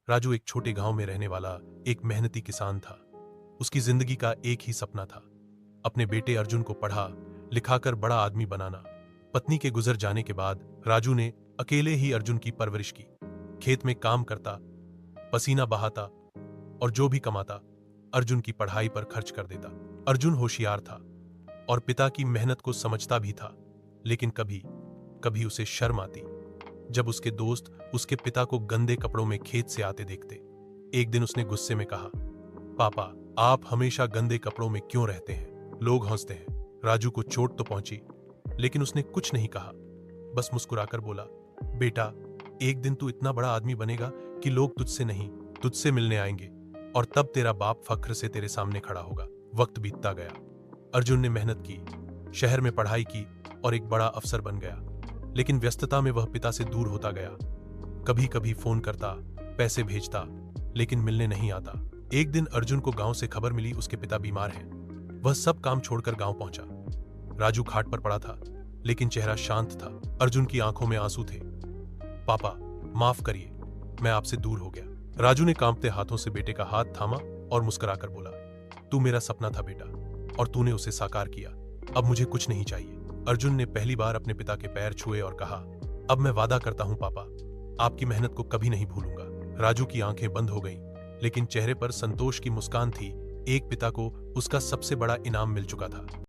राजू एक छोटे गांव में रहने वाला एक मेहनती किसान था। उसकी जिंदगी का एक ही सपना था, अपने बेटे अर्जुन को पढ़ा लिखाकर बड़ा आदमी बनाना। पत्नी के गुजर जाने के बाद राजू ने अकेले ही अर्जुन की परवरिश की। खेत में काम करता, पसीना बहाता और जो भी कमाता अर्जुन की पढ़ाई पर खर्च कर देता। अर्जुन होशियार था और पिता की मेहनत को समझता भी था, लेकिन कभी कभी उसे शर्म आती जब उसके दोस्त उसके पिता को गंदे कपड़ों में खेत से आते देखते। एक दिन उसने गुस्से में कहा, पापा, आप हमेशा गंदे कपड़ों में क्यों रहते हैं? लोग हंसते हैं। राजू को चोट तो पहुंची, लेकिन उसने कुछ नहीं कहा, बस मुस्कुराकर बोला, बेटा, एक दिन तू इतना बड़ा आदमी बनेगा कि लोग तुझसे नहीं, तुझसे मिलने आएंगे और तब तेरा बाप फख्र से तेरे सामने खड़ा होगा। वक्त बीतता गया। अर्जुन ने मेहनत की, शहर में पढ़ाई की और एक बड़ा अफसर बन गया, लेकिन व्यस्तता में वह पिता से दूर होता गया। कभी कभी फोन करता, पैसे भेजता, लेकिन मिलने नहीं आता। एक दिन अर्जुन को गांव से खबर मिली उसके पिता बीमार हैं। वह सब काम छोड़कर गांव पहुंचा। राजू खाट पर पड़ा था, लेकिन चेहरा शांत था। अर्जुन की आंखों में आंसू थे। पापा, माफ करिए, मैं आपसे दूर हो गया। राजू ने कांपते हाथों से बेटे का हाथ थामा और मुस्कुराकर बोला, तू मेरा सपना था बेटा, और तूने उसे साकार किया। अब मुझे कुछ नहीं चाहिए। अर्जुन ने पहली बार अपने पिता के पैर छुए और कहा, अब मैं वादा करता हूं पापा, आपकी मेहनत को कभी नहीं भूलूंगा। राजू की आंखें बंद हो गईं, लेकिन चेहरे पर संतोष की मुस्कान थी। एक पिता को उसका सबसे बड़ा इनाम मिल चुका था।